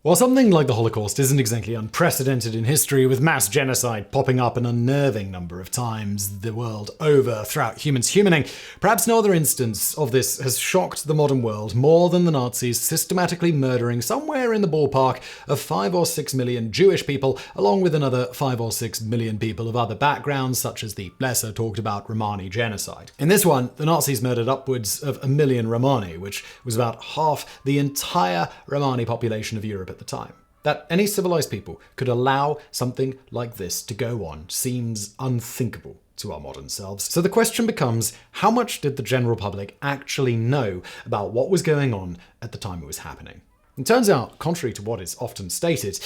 While something like the Holocaust isn't exactly unprecedented in history, with mass genocide popping up an unnerving number of times the world over throughout humans humaning, perhaps no other instance of this has shocked the modern world more than the Nazis systematically murdering somewhere in the ballpark of 5 or 6 million Jewish people, along with another 5 or 6 million people of other backgrounds, such as the lesser talked about Romani genocide. In this one, the Nazis murdered upwards of 1 million Romani, which was about half the entire Romani population of Europe at the time. That any civilized people could allow something like this to go on seems unthinkable to our modern selves. So the question becomes, how much did the general public actually know about what was going on at the time it was happening? It turns out, contrary to what is often stated,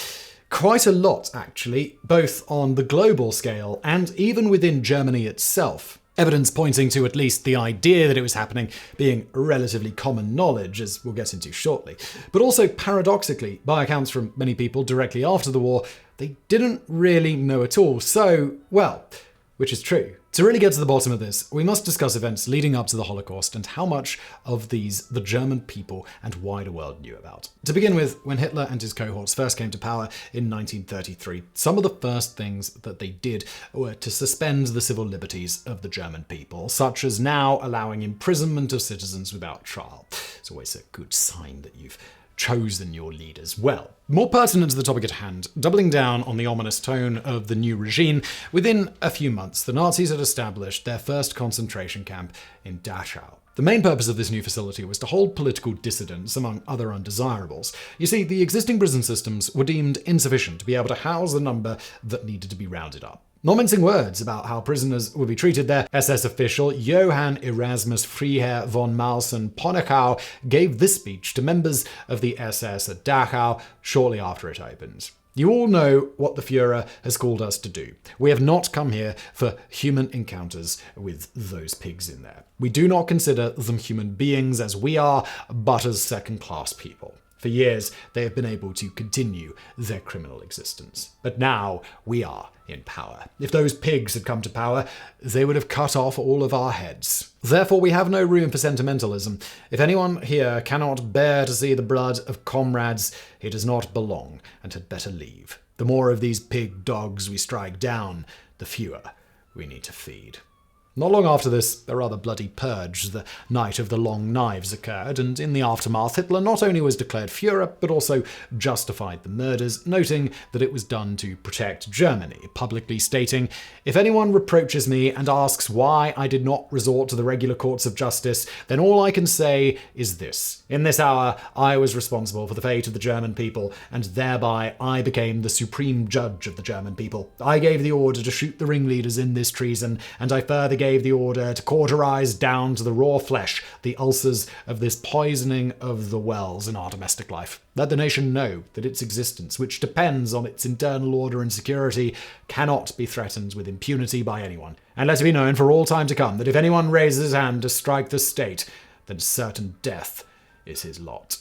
quite a lot actually, both on the global scale and even within Germany itself. Evidence pointing to at least the idea that it was happening being relatively common knowledge, as we'll get into shortly. But also, paradoxically, by accounts from many people directly after the war, they didn't really know at all. So, well, which is true. To really get to the bottom of this, we must discuss events leading up to the Holocaust and how much of these the German people and wider world knew about. To begin with, when Hitler and his cohorts first came to power in 1933, some of the first things that they did were to suspend the civil liberties of the German people, such as now allowing imprisonment of citizens without trial. It's always a good sign that you've chosen your leaders well. More pertinent to the topic at hand, doubling down on the ominous tone of the new regime, within a few months the Nazis had established their first concentration camp in Dachau. The main purpose of this new facility was to hold political dissidents, among other undesirables. You see, the existing prison systems were deemed insufficient to be able to house the number that needed to be rounded up. Not mincing words about how prisoners would be treated there, SS official Johann Erasmus Freiherr von Mausen-Ponickau gave this speech to members of the SS at Dachau shortly after it opened. You all know what the Führer has called us to do. We have not come here for human encounters with those pigs in there. We do not consider them human beings as we are, but as second-class people. For years, they have been able to continue their criminal existence. But now we are in power. If those pigs had come to power, they would have cut off all of our heads. Therefore, we have no room for sentimentalism. If anyone here cannot bear to see the blood of comrades, he does not belong and had better leave. The more of these pig dogs we strike down, the fewer we need to feed. Not long after this, a rather bloody purge, the Night of the Long Knives, occurred, and in the aftermath, Hitler not only was declared Führer, but also justified the murders, noting that it was done to protect Germany, publicly stating, "If anyone reproaches me and asks why I did not resort to the regular courts of justice, then all I can say is this. In this hour, I was responsible for the fate of the German people, and thereby I became the supreme judge of the German people. I gave the order to shoot the ringleaders in this treason, and I further gave the order to cauterize down to the raw flesh the ulcers of this poisoning of the wells in our domestic life. Let the nation know that its existence, which depends on its internal order and security, cannot be threatened with impunity by anyone. And let it be known for all time to come that if anyone raises his hand to strike the state, then certain death is his lot."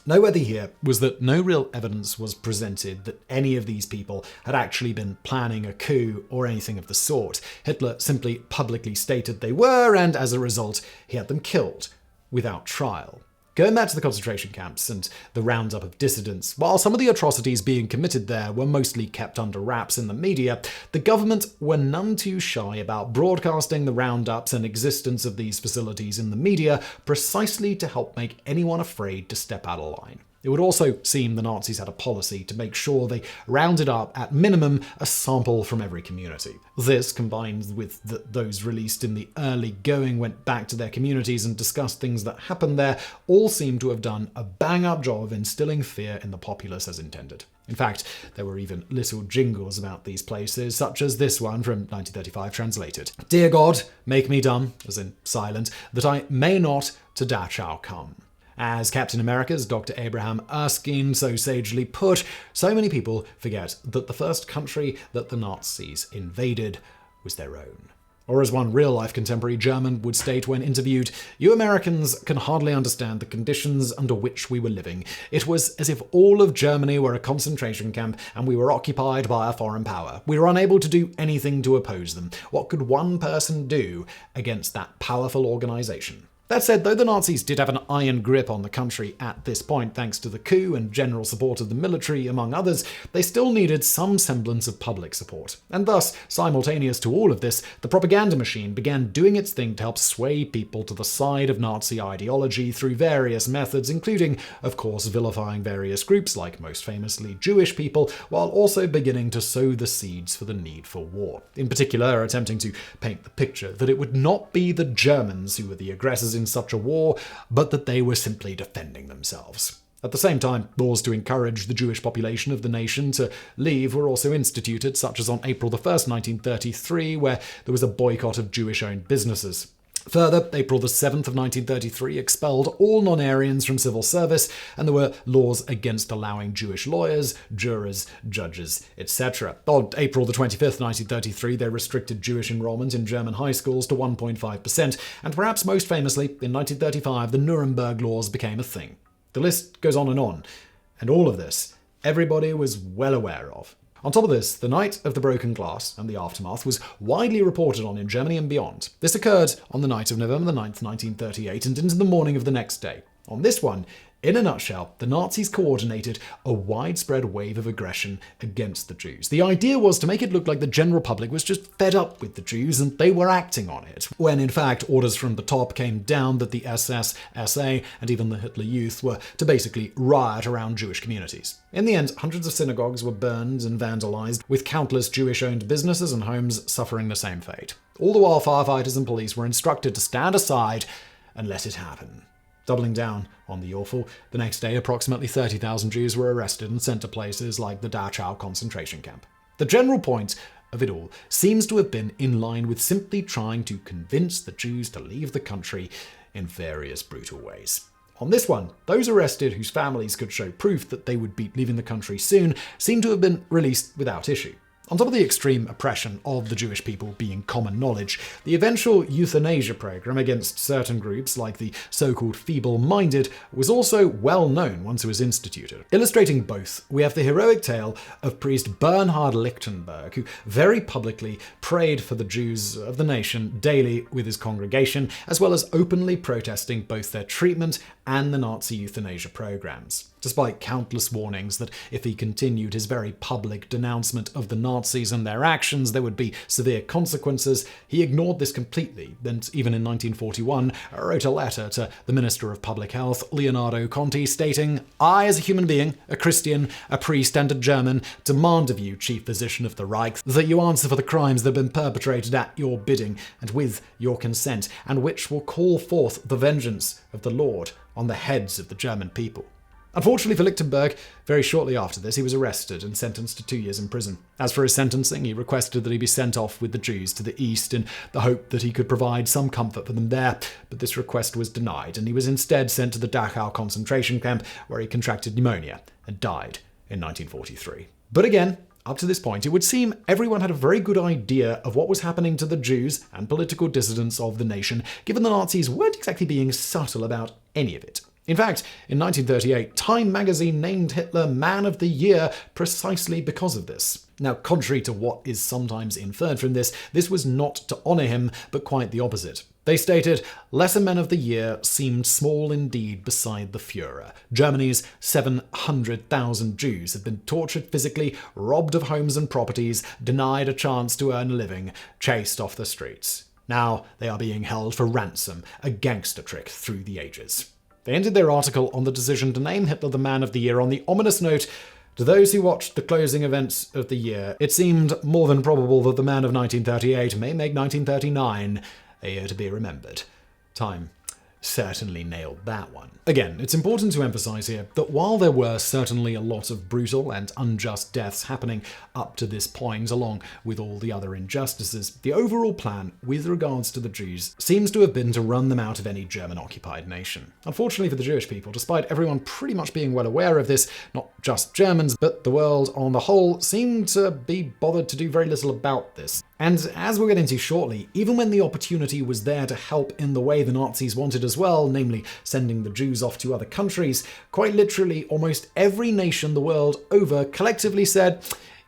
Noteworthy here was that no real evidence was presented that any of these people had actually been planning a coup or anything of the sort. Hitler simply publicly stated they were, and as a result, he had them killed without trial. Going back to the concentration camps and the roundup of dissidents, while some of the atrocities being committed there were mostly kept under wraps in the media, the government were none too shy about broadcasting the roundups and existence of these facilities in the media precisely to help make anyone afraid to step out of line. It would also seem the Nazis had a policy to make sure they rounded up, at minimum, a sample from every community. This, combined with those released in the early going went back to their communities and discussed things that happened there, all seem to have done a bang-up job of instilling fear in the populace as intended. In fact, there were even little jingles about these places, such as this one from 1935 translated. "Dear God, make me dumb," as in silent, "that I may not to Dachau come." As Captain America's Dr. Abraham Erskine so sagely put, so many people forget that the first country that the Nazis invaded was their own. Or as one real-life contemporary German would state when interviewed, "You Americans can hardly understand the conditions under which we were living. It was as if all of Germany were a concentration camp and we were occupied by a foreign power. We were unable to do anything to oppose them. What could one person do against that powerful organization?" That said, though the Nazis did have an iron grip on the country at this point thanks to the coup and general support of the military, among others, they still needed some semblance of public support. And thus, simultaneous to all of this, the propaganda machine began doing its thing to help sway people to the side of Nazi ideology through various methods, including, of course, vilifying various groups, like most famously Jewish people, while also beginning to sow the seeds for the need for war. In particular, attempting to paint the picture that it would not be the Germans who were the aggressors in such a war, but that they were simply defending themselves. At the same time, laws to encourage the Jewish population of the nation to leave were also instituted, such as on April 1st, 1933, where there was a boycott of Jewish-owned businesses. Further, April 7th of 1933 expelled all non-Aryans from civil service, and there were laws against allowing Jewish lawyers, jurors, judges, etc. On April 25th, 1933, they restricted Jewish enrollment in German high schools to 1.5%, and perhaps most famously, in 1935, the Nuremberg laws became a thing. The list goes on, and all of this, everybody was well aware of. On top of this, the night of the broken glass and the aftermath was widely reported on in Germany and beyond. This occurred on the night of November 9th, 1938, and into the morning of the next day. On this one, in a nutshell, the Nazis coordinated a widespread wave of aggression against the Jews. The idea was to make it look like the general public was just fed up with the Jews and they were acting on it, when in fact orders from the top came down that the SS, SA, and even the Hitler Youth were to basically riot around Jewish communities. In the end, hundreds of synagogues were burned and vandalized, with countless Jewish-owned businesses and homes suffering the same fate. All the while, firefighters and police were instructed to stand aside and let it happen. Doubling down on the awful, the next day approximately 30,000 Jews were arrested and sent to places like the Dachau concentration camp. The general point of it all seems to have been in line with simply trying to convince the Jews to leave the country in various brutal ways. On this one, those arrested whose families could show proof that they would be leaving the country soon seem to have been released without issue. On top of the extreme oppression of the Jewish people being common knowledge, the eventual euthanasia program against certain groups, like the so-called feeble-minded, was also well known once it was instituted. Illustrating both, we have the heroic tale of priest Bernhard Lichtenberg, who very publicly prayed for the Jews of the nation daily with his congregation, as well as openly protesting both their treatment and the Nazi euthanasia programs. Despite countless warnings that if he continued his very public denouncement of the Nazis and their actions, there would be severe consequences, he ignored this completely, and even in 1941 wrote a letter to the Minister of Public Health, Leonardo Conti, stating, "I, as a human being, a Christian, a priest, and a German, demand of you, Chief Physician of the Reich, that you answer for the crimes that have been perpetrated at your bidding and with your consent, and which will call forth the vengeance of the Lord on the heads of the German people." Unfortunately for Lichtenberg, very shortly after this, he was arrested and sentenced to 2 years in prison. As for his sentencing, he requested that he be sent off with the Jews to the east in the hope that he could provide some comfort for them there, but this request was denied, and he was instead sent to the Dachau concentration camp, where he contracted pneumonia and died in 1943. But again, up to this point, it would seem everyone had a very good idea of what was happening to the Jews and political dissidents of the nation, given the Nazis weren't exactly being subtle about any of it. In fact, in 1938, Time magazine named Hitler Man of the Year precisely because of this. Now, contrary to what is sometimes inferred from this was not to honour him, but quite the opposite. They stated, "Lesser men of the year seemed small indeed beside the Führer. Germany's 700,000 Jews had been tortured physically, robbed of homes and properties, denied a chance to earn a living, chased off the streets. Now they are being held for ransom, a gangster trick through the ages." They ended their article on the decision to name Hitler the Man of the Year on the ominous note, "To those who watched the closing events of the year, it seemed more than probable that the man of 1938 may make 1939 a year to be remembered." Time certainly nailed that one. Again, it's important to emphasize here that while there were certainly a lot of brutal and unjust deaths happening up to this point, along with all the other injustices, the overall plan with regards to the Jews seems to have been to run them out of any German-occupied nation. Unfortunately for the Jewish people, despite everyone pretty much being well aware of this, not just Germans, but the world on the whole seemed to be bothered to do very little about this. And as we'll get into shortly, even when the opportunity was there to help in the way the Nazis wanted as well, namely sending the Jews off to other countries, quite literally almost every nation the world over collectively said,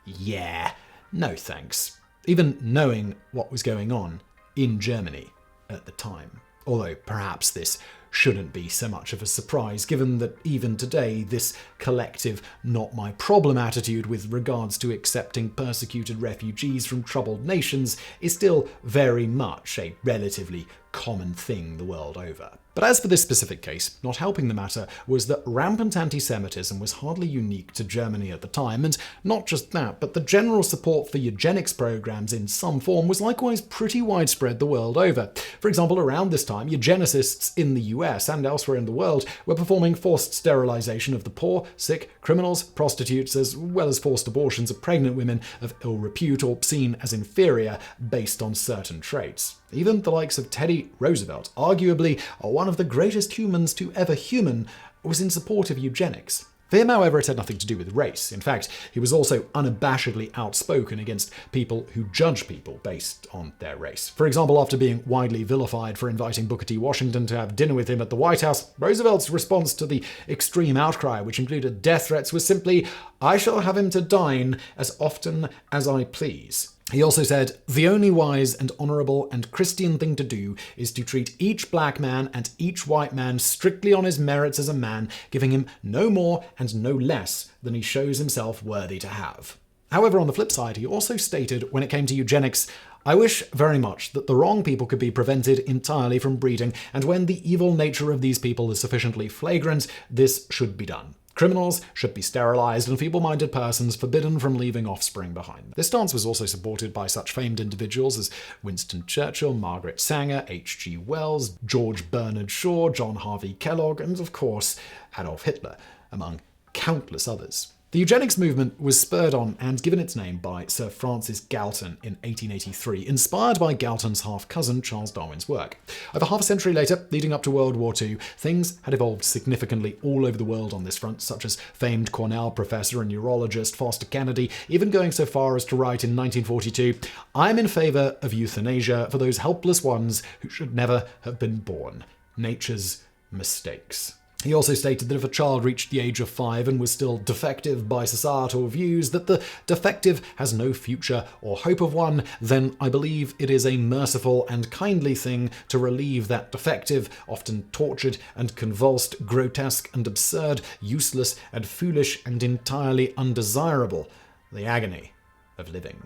"Yeah, no thanks," even knowing what was going on in Germany at the time. Although perhaps this shouldn't be so much of a surprise, given that even today this collective not my problem attitude with regards to accepting persecuted refugees from troubled nations is still very much a relatively common thing the world over. But as for this specific case, not helping the matter was that rampant anti-Semitism was hardly unique to Germany at the time, and not just that, but the general support for eugenics programs in some form was likewise pretty widespread the world over. For example, around this time, eugenicists in the US and elsewhere in the world were performing forced sterilization of the poor, sick, criminals, prostitutes, as well as forced abortions of pregnant women of ill repute or seen as inferior based on certain traits. Even the likes of Teddy Roosevelt, arguably one of the greatest humans to ever human, was in support of eugenics. For him, however, it had nothing to do with race. In fact, he was also unabashedly outspoken against people who judge people based on their race. For example, after being widely vilified for inviting Booker T. Washington to have dinner with him at the White House, Roosevelt's response to the extreme outcry, which included death threats, was simply, "I shall have him to dine as often as I please." He also said, "The only wise and honorable and Christian thing to do is to treat each black man and each white man strictly on his merits as a man, giving him no more and no less than he shows himself worthy to have." However, on the flip side, he also stated when it came to eugenics, "I wish very much that the wrong people could be prevented entirely from breeding, and when the evil nature of these people is sufficiently flagrant, this should be done. Criminals should be sterilized and feeble-minded persons forbidden from leaving offspring behind them." This stance was also supported by such famed individuals as Winston Churchill, Margaret Sanger, H.G. Wells, George Bernard Shaw, John Harvey Kellogg, and of course Adolf Hitler, among countless others. The eugenics movement was spurred on and given its name by Sir Francis Galton in 1883, inspired by Galton's half-cousin Charles Darwin's work. Over half a century later, leading up to World War II, things had evolved significantly all over the world on this front, such as famed Cornell professor and neurologist Foster Kennedy even going so far as to write in 1942, "I'm in favor of euthanasia for those helpless ones who should never have been born. Nature's mistakes." He also stated that if a child reached the age of 5 and was still defective by societal views, that the defective has no future or hope of one, then I believe it is a merciful and kindly thing to relieve that defective, often tortured and convulsed, grotesque and absurd, useless and foolish and entirely undesirable, the agony of living.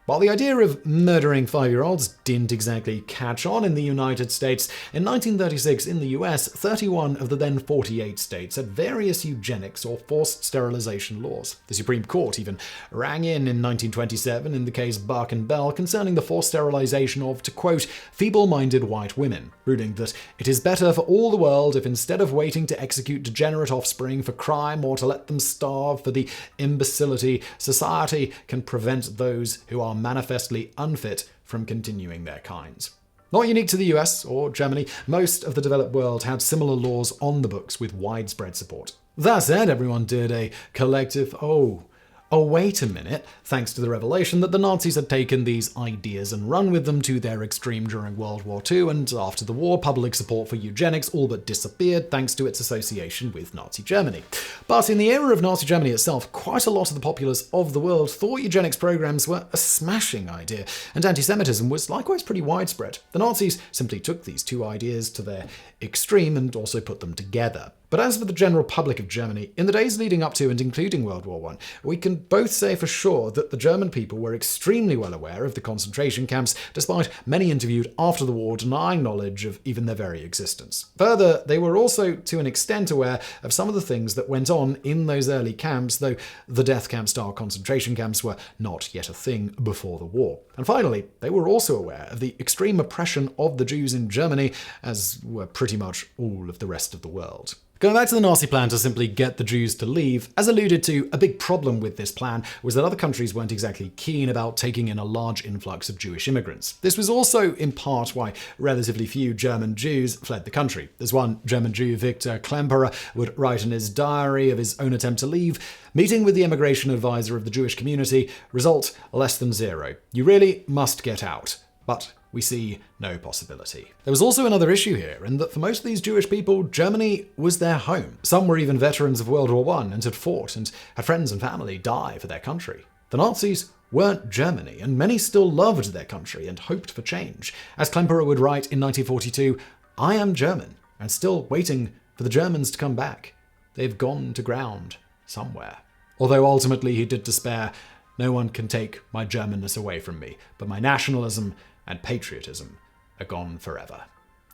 While the idea of murdering 5-year-olds didn't exactly catch on in the United States, in 1936 in the US, 31 of the then 48 states had various eugenics or forced sterilization laws. The Supreme Court even rang in 1927 in the case Buck and Bell concerning the forced sterilization of, to quote, "feeble-minded white women," ruling that it is better for all the world if instead of waiting to execute degenerate offspring for crime or to let them starve for the imbecility, society can prevent those who are manifestly unfit from continuing their kinds. Not unique to the US or Germany, most of the developed world had similar laws on the books with widespread support. That said, everyone did a collective, oh, wait a minute, thanks to the revelation that the Nazis had taken these ideas and run with them to their extreme during World War II, and after the war, public support for eugenics all but disappeared thanks to its association with Nazi Germany. But in the era of Nazi Germany itself, quite a lot of the populace of the world thought eugenics programs were a smashing idea, and anti-Semitism was likewise pretty widespread. The Nazis simply took these two ideas to their extreme and also put them together. But as for the general public of Germany, in the days leading up to and including World War I, we can both say for sure that the German people were extremely well aware of the concentration camps, despite many interviewed after the war denying knowledge of even their very existence. Further, they were also to an extent aware of some of the things that went on in those early camps, though the death camp-style concentration camps were not yet a thing before the war. And finally, they were also aware of the extreme oppression of the Jews in Germany, as were pretty much all of the rest of the world. Going back to the Nazi plan to simply get the Jews to leave, as alluded to, a big problem with this plan was that other countries weren't exactly keen about taking in a large influx of Jewish immigrants. This was also in part why relatively few German Jews fled the country. As one German Jew, Victor Klemperer, would write in his diary of his own attempt to leave, "Meeting with the immigration advisor of the Jewish community, result less than 0. You really must get out. But we see no possibility." There was also another issue here, in that for most of these Jewish people, Germany was their home. Some were even veterans of World War I and had fought and had friends and family die for their country. The Nazis weren't Germany, and many still loved their country and hoped for change. As Klemperer would write in 1942, I am German and still waiting for the Germans to come back. They've gone to ground somewhere. Although ultimately he did despair, no one can take my Germanness away from me, but my nationalism and patriotism are gone forever.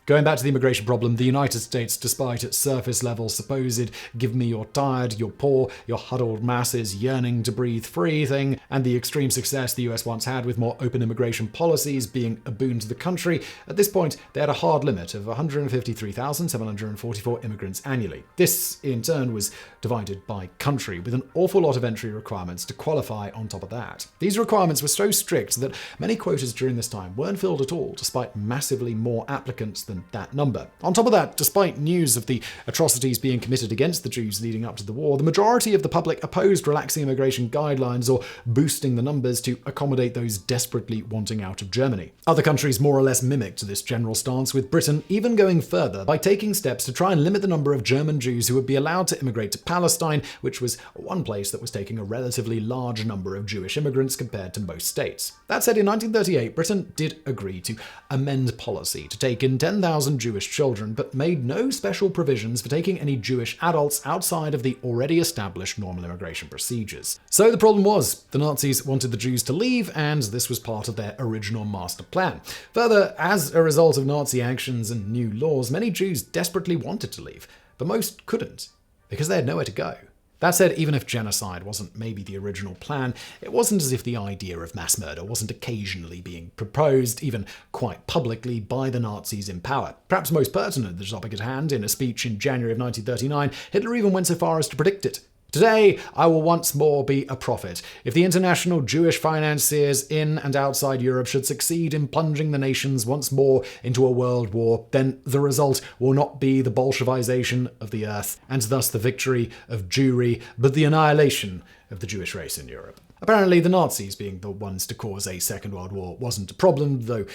Going back to the immigration problem, the United States, despite its surface level supposed give me your tired, your poor, your huddled masses yearning to breathe free thing, and the extreme success the US once had with more open immigration policies being a boon to the country, at this point they had a hard limit of 153,744 immigrants annually. This, in turn, was divided by country, with an awful lot of entry requirements to qualify on top of that. These requirements were so strict that many quotas during this time weren't filled at all, despite massively more applicants than that number. On top of that, despite news of the atrocities being committed against the Jews leading up to the war, the majority of the public opposed relaxing immigration guidelines or boosting the numbers to accommodate those desperately wanting out of Germany. Other countries more or less mimicked this general stance, with Britain even going further by taking steps to try and limit the number of German Jews who would be allowed to immigrate to Palestine, which was one place that was taking a relatively large number of Jewish immigrants compared to most states. That said, in 1938, Britain did agree to amend policy to take in 10,000 Jewish children, but made no special provisions for taking any Jewish adults outside of the already established normal immigration procedures. So the problem was, the Nazis wanted the Jews to leave, and this was part of their original master plan. Further, as a result of Nazi actions and new laws, many Jews desperately wanted to leave, but most couldn't, because they had nowhere to go. That said, even if genocide wasn't maybe the original plan, it wasn't as if the idea of mass murder wasn't occasionally being proposed, even quite publicly, by the Nazis in power. Perhaps most pertinent to the topic at hand, in a speech in January of 1939, Hitler even went so far as to predict it. Today, I will once more be a prophet. If the international Jewish financiers in and outside Europe should succeed in plunging the nations once more into a world war, then the result will not be the Bolshevization of the earth, and thus the victory of Jewry, but the annihilation of the Jewish race in Europe. Apparently, the Nazis being the ones to cause a Second World War wasn't a problem, though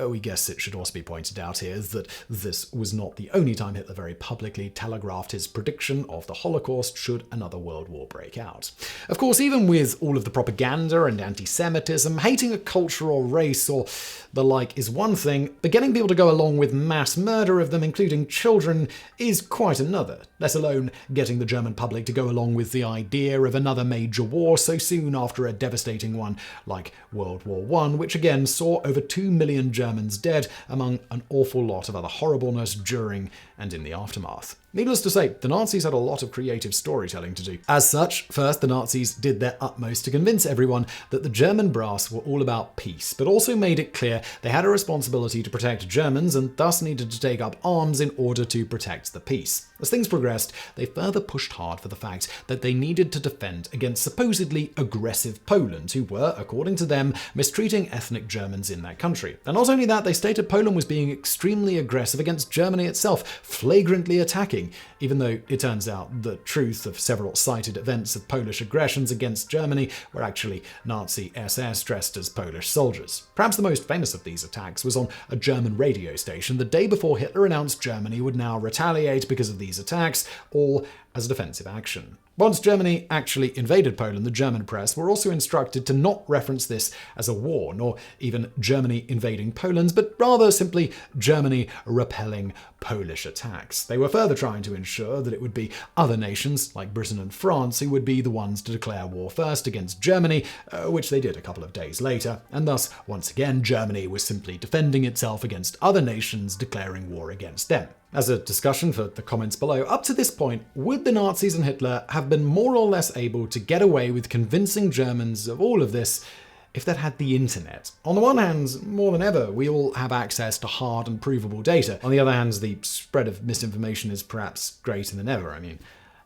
we guess it should also be pointed out here that this was not the only time Hitler very publicly telegraphed his prediction of the Holocaust should another world war break out. Of course, even with all of the propaganda and anti-Semitism, hating a culture or race or the like is one thing, but getting people to go along with mass murder of them, including children, is quite another, let alone getting the German public to go along with the idea of another major war so soon after a devastating one like World War I, which again saw over 2 million Germans dead, among an awful lot of other horribleness during and in the aftermath. Needless to say, the Nazis had a lot of creative storytelling to do. As such, first the Nazis did their utmost to convince everyone that the German brass were all about peace, but also made it clear they had a responsibility to protect Germans and thus needed to take up arms in order to protect the peace. As things progressed, they further pushed hard for the fact that they needed to defend against supposedly aggressive Poland, who were, according to them, mistreating ethnic Germans in that country. And not only that, they stated Poland was being extremely aggressive against Germany itself, flagrantly attacking, even though it turns out the truth of several cited events of Polish aggressions against Germany were actually Nazi SS dressed as Polish soldiers. Perhaps the most famous of these attacks was on a German radio station the day before Hitler announced Germany would now retaliate because of these attacks, all as a defensive action. Once Germany actually invaded Poland, the German press were also instructed to not reference this as a war, nor even Germany invading Poland, but rather simply Germany repelling Polish attacks. They were further trying to ensure that it would be other nations, like Britain and France, who would be the ones to declare war first against Germany, which they did a couple of days later, and thus, once again, Germany was simply defending itself against other nations declaring war against them. As a discussion for the comments below, up to this point, would the Nazis and Hitler have been more or less able to get away with convincing Germans of all of this if they'd had the internet? On the one hand, more than ever, we all have access to hard and provable data. On the other hand, the spread of misinformation is perhaps greater than ever.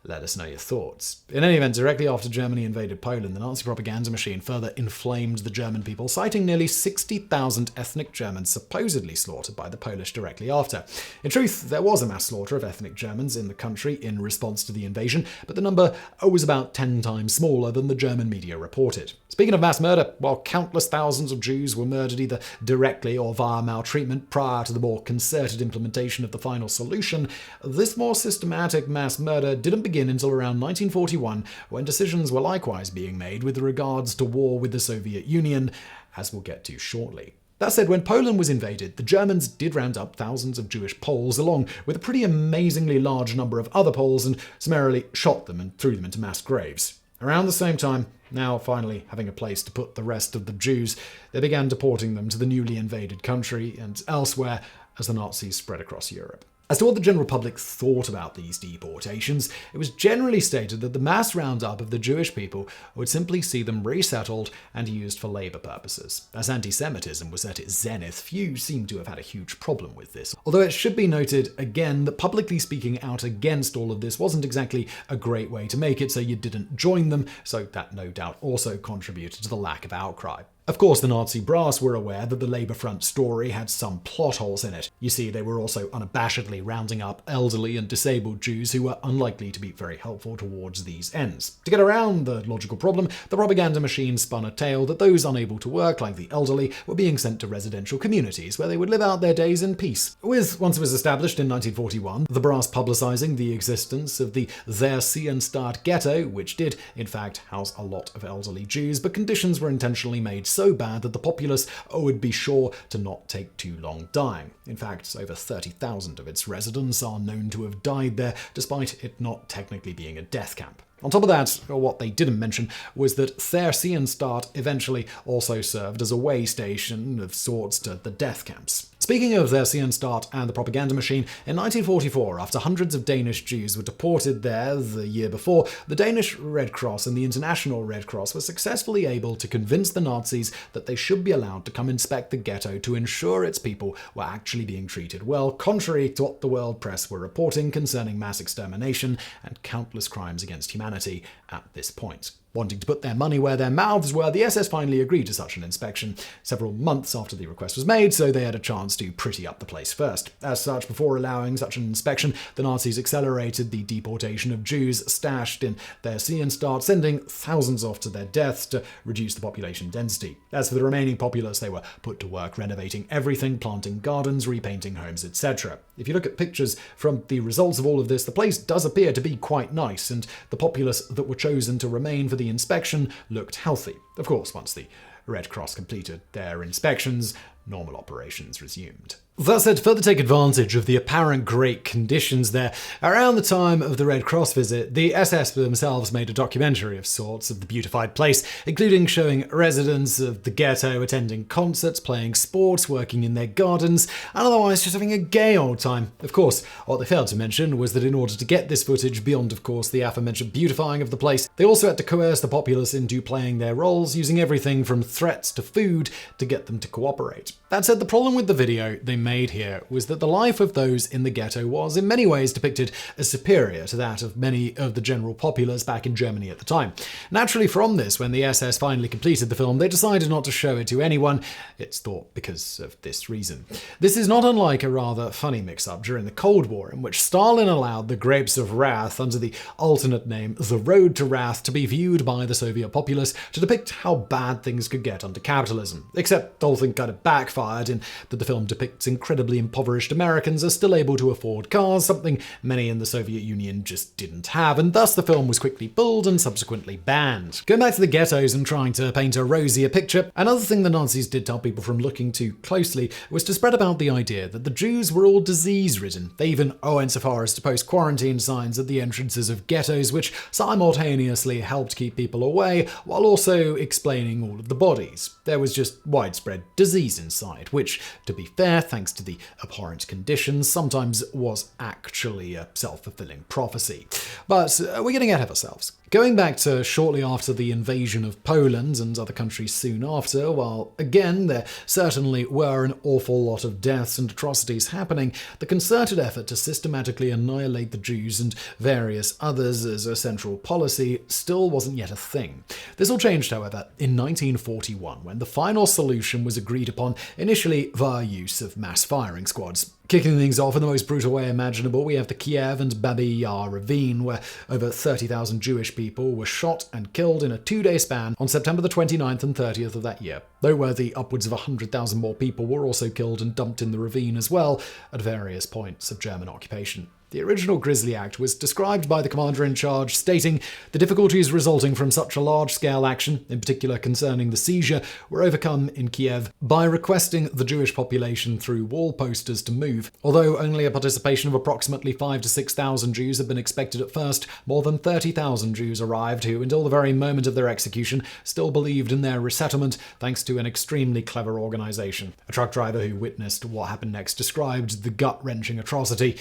Let us know your thoughts. In any event, directly after Germany invaded Poland, the Nazi propaganda machine further inflamed the German people, citing nearly 60,000 ethnic Germans supposedly slaughtered by the Polish directly after. In truth, there was a mass slaughter of ethnic Germans in the country in response to the invasion, but the number was about 10 times smaller than the German media reported. Speaking of mass murder, while countless thousands of Jews were murdered either directly or via maltreatment prior to the more concerted implementation of the final solution, this more systematic mass murder didn't begin until around 1941, when decisions were likewise being made with regards to war with the Soviet Union, as we'll get to shortly. That said, when Poland was invaded, the Germans did round up thousands of Jewish Poles, along with a pretty amazingly large number of other Poles, and summarily shot them and threw them into mass graves. Around the same time, now finally having a place to put the rest of the Jews, they began deporting them to the newly invaded country and elsewhere as the Nazis spread across Europe. As to what the general public thought about these deportations, it was generally stated that the mass roundup of the Jewish people would simply see them resettled and used for labor purposes. As anti-Semitism was at its zenith, few seem to have had a huge problem with this. Although it should be noted again that publicly speaking out against all of this wasn't exactly a great way to make it so you didn't join them, so that no doubt also contributed to the lack of outcry. Of course, the Nazi brass were aware that the Labour Front story had some plot holes in it. You see, they were also unabashedly rounding up elderly and disabled Jews who were unlikely to be very helpful towards these ends. To get around the logical problem, the propaganda machine spun a tale that those unable to work, like the elderly, were being sent to residential communities where they would live out their days in peace. Once it was established in 1941, the brass publicising the existence of the Theresienstadt ghetto, which did, in fact, house a lot of elderly Jews, but conditions were intentionally made so bad that the populace would be sure to not take too long dying. In fact, over 30,000 of its residents are known to have died there, despite it not technically being a death camp. On top of that, what they didn't mention was that Theresienstadt eventually also served as a way station of sorts to the death camps. Speaking of Theresienstadt and the propaganda machine, in 1944, after hundreds of Danish Jews were deported there the year before, the Danish Red Cross and the International Red Cross were successfully able to convince the Nazis that they should be allowed to come inspect the ghetto to ensure its people were actually being treated well, contrary to what the world press were reporting concerning mass extermination and countless crimes against humanity at this point. Wanting to put their money where their mouths were, the SS finally agreed to such an inspection several months after the request was made, so they had a chance to pretty up the place first. As such, before allowing such an inspection, the Nazis accelerated the deportation of Jews stashed in Theresienstadt, sending thousands off to their deaths to reduce the population density. As for the remaining populace, they were put to work renovating everything, planting gardens, repainting homes, etc. If you look at pictures from the results of all of this, the place does appear to be quite nice, and the populace that were chosen to remain for the inspection looked healthy. Of course, once the Red Cross completed their inspections, normal operations resumed. That said, to further take advantage of the apparent great conditions there, around the time of the Red Cross visit, the SS themselves made a documentary of sorts of the beautified place, including showing residents of the ghetto attending concerts, playing sports, working in their gardens, and otherwise just having a gay old time. Of course, what they failed to mention was that in order to get this footage, beyond of course the aforementioned beautifying of the place, they also had to coerce the populace into playing their roles, using everything from threats to food to get them to cooperate. That said, the problem with the video they made here was that the life of those in the ghetto was in many ways depicted as superior to that of many of the general populace back in Germany at the time. Naturally, from this, when the SS finally completed the film, they decided not to show it to anyone, it's thought because of this reason. This is not unlike a rather funny mix-up during the Cold War, in which Stalin allowed the Grapes of Wrath under the alternate name The Road to Wrath to be viewed by the Soviet populace to depict how bad things could get under capitalism. Except the whole thing kind of backfired in that the film depicts incredibly impoverished Americans are still able to afford cars, something many in the Soviet Union just didn't have, and thus the film was quickly pulled and subsequently banned. Going back to the ghettos and trying to paint a rosier picture, another thing the Nazis did tell people from looking too closely was to spread about the idea that the Jews were all disease-ridden. They even went so far as to post quarantine signs at the entrances of ghettos, which simultaneously helped keep people away, while also explaining all of the bodies. There was just widespread disease inside, which, to be fair, thanks to the abhorrent conditions, sometimes was actually a self-fulfilling prophecy. But we're getting ahead of ourselves. Going back to shortly after the invasion of Poland and other countries soon after, while again there certainly were an awful lot of deaths and atrocities happening, the concerted effort to systematically annihilate the Jews and various others as a central policy still wasn't yet a thing. This all changed, however, in 1941, when the final solution was agreed upon, initially via use of mass firing squads. Kicking things off in the most brutal way imaginable, we have the Kiev and Babi Yar ravine, where over 30,000 Jewish people were shot and killed in a 2-day span on September the 29th and 30th of that year. Noteworthy, upwards of 100,000 more people were also killed and dumped in the ravine as well at various points of German occupation. The original Grisly Act was described by the commander-in-charge, stating the difficulties resulting from such a large-scale action, in particular concerning the seizure, were overcome in Kiev by requesting the Jewish population through wall posters to move. Although only a participation of approximately 5,000 to 6,000 Jews had been expected at first, more than 30,000 Jews arrived who, until the very moment of their execution, still believed in their resettlement thanks to an extremely clever organization. A truck driver who witnessed what happened next described the gut-wrenching atrocity.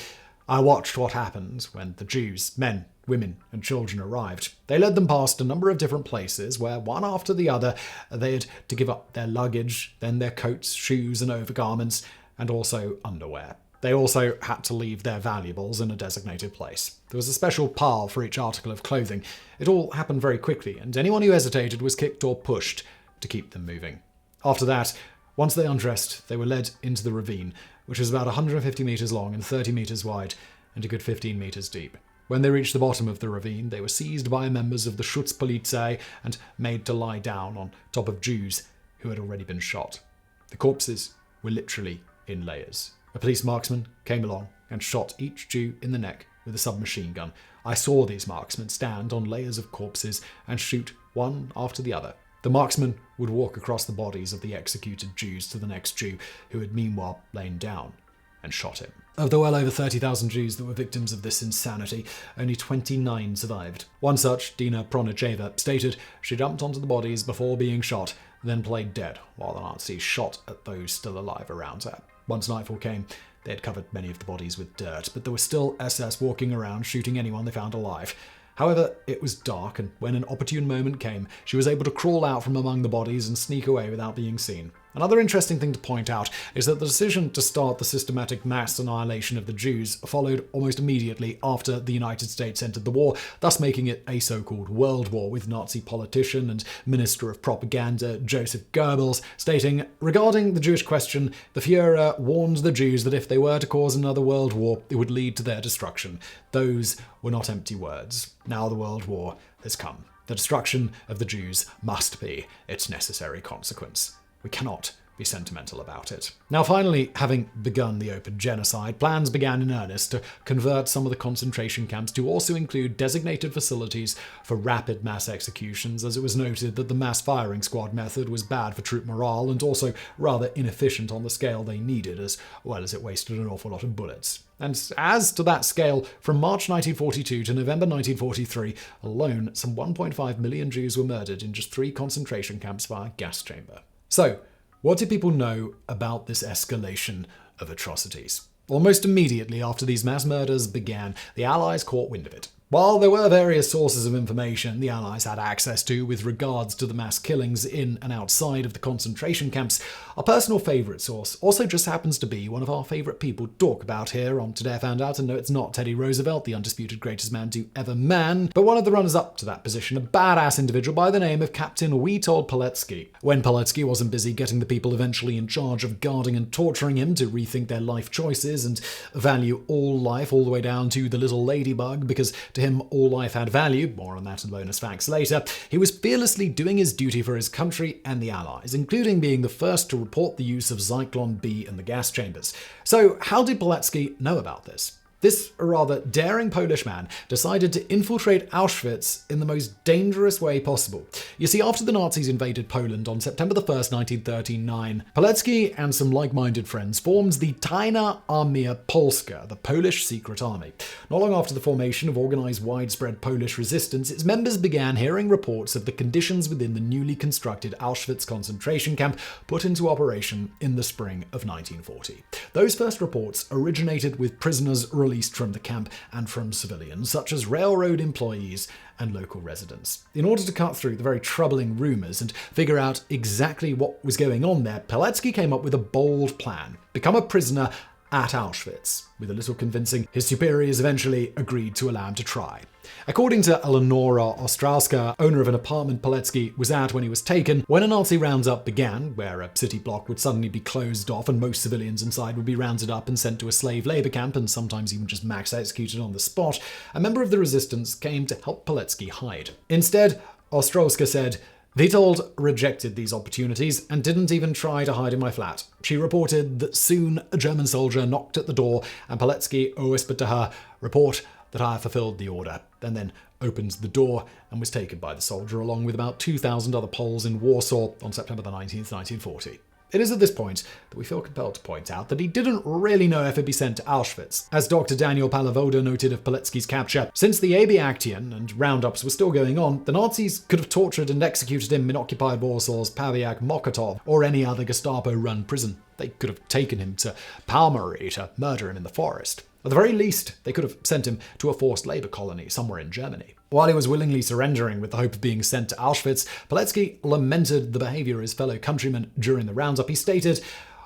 I watched what happened when the Jews, men, women, and children arrived. They led them past a number of different places where, one after the other, they had to give up their luggage, then their coats, shoes, and overgarments, and also underwear. They also had to leave their valuables in a designated place. There was a special pile for each article of clothing. It all happened very quickly, and anyone who hesitated was kicked or pushed to keep them moving. After that, once they undressed, they were led into the ravine, which was about 150 meters long and 30 meters wide and a good 15 meters deep. When they reached the bottom of the ravine, they were seized by members of the Schutzpolizei and made to lie down on top of Jews who had already been shot. The corpses were literally in layers. A police marksman came along and shot each Jew in the neck with a submachine gun. I saw these marksmen stand on layers of corpses and shoot one after the other. The marksman would walk across the bodies of the executed Jews to the next Jew, who had meanwhile lain down and shot him. Of the well over 30,000 Jews that were victims of this insanity, only 29 survived. One such, Dina Pronicheva, stated she jumped onto the bodies before being shot, then played dead while the Nazis shot at those still alive around her. Once nightfall came, they had covered many of the bodies with dirt, but there were still SS walking around shooting anyone they found alive. However, it was dark, and when an opportune moment came, she was able to crawl out from among the bodies and sneak away without being seen. Another interesting thing to point out is that the decision to start the systematic mass annihilation of the Jews followed almost immediately after the United States entered the war, thus making it a so-called world war, with Nazi politician and Minister of Propaganda Joseph Goebbels stating, regarding the Jewish question, the Führer warned the Jews that if they were to cause another world war, it would lead to their destruction. Those were not empty words. Now the world war has come. The destruction of the Jews must be its necessary consequence. We cannot be sentimental about it. Now finally, having begun the open genocide, plans began in earnest to convert some of the concentration camps to also include designated facilities for rapid mass executions, as it was noted that the mass firing squad method was bad for troop morale and also rather inefficient on the scale they needed, as well as it wasted an awful lot of bullets. And as to that scale, from March 1942 to November 1943 alone, some 1.5 million Jews were murdered in just 3 concentration camps via gas chamber. So, what did people know about this escalation of atrocities? Almost immediately after these mass murders began, the Allies caught wind of it. While there were various sources of information the Allies had access to with regards to the mass killings in and outside of the concentration camps, our personal favourite source also just happens to be one of our favourite people to talk about here on Today I Found Out, and no, it's not Teddy Roosevelt, the undisputed greatest man to ever man, but one of the runners-up to that position, a badass individual by the name of Captain Witold Pilecki. When Pilecki wasn't busy getting the people eventually in charge of guarding and torturing him to rethink their life choices and value all life all the way down to the little ladybug, because to him all life had value, more on that in bonus facts later, he was fearlessly doing his duty for his country and the Allies, including being the first to report the use of Zyklon B in the gas chambers. So how did Pilecki know about this? This rather daring Polish man decided to infiltrate Auschwitz in the most dangerous way possible. You see, after the Nazis invaded Poland on September 1st, 1939, Pilecki and some like-minded friends formed the Tajna Armia Polska, the Polish secret army. Not long after the formation of organized widespread Polish resistance, its members began hearing reports of the conditions within the newly constructed Auschwitz concentration camp put into operation in the spring of 1940. Those first reports originated with prisoners released from the camp and from civilians, such as railroad employees and local residents. In order to cut through the very troubling rumours and figure out exactly what was going on there, Pilecki came up with a bold plan: become a prisoner at Auschwitz. With a little convincing, his superiors eventually agreed to allow him to try. According to Eleonora Ostrowska, owner of an apartment Pilecki was at when he was taken, when a Nazi roundup began, where a city block would suddenly be closed off and most civilians inside would be rounded up and sent to a slave labour camp and sometimes even just mass executed on the spot, a member of the resistance came to help Pilecki hide. Instead, Ostrowska said, Witold rejected these opportunities and didn't even try to hide in my flat. She reported that soon a German soldier knocked at the door and Pilecki whispered to her, "Report that I have fulfilled the order," and then opened the door and was taken by the soldier along with about 2,000 other Poles in Warsaw on September the 19th, 1940. It is at this point that we feel compelled to point out that he didn't really know if he'd be sent to Auschwitz. As Dr. Daniel Palawoda noted of Pilecki's capture, since the AB Action and roundups were still going on, the Nazis could have tortured and executed him in occupied Warsaw's Pawiak Mokotów or any other Gestapo-run prison. They could have taken him to Palmary to murder him in the forest. At the very least, they could have sent him to a forced labor colony somewhere in Germany. While he was willingly surrendering with the hope of being sent to Auschwitz, Pilecki lamented the behavior of his fellow countrymen during the roundup. He stated,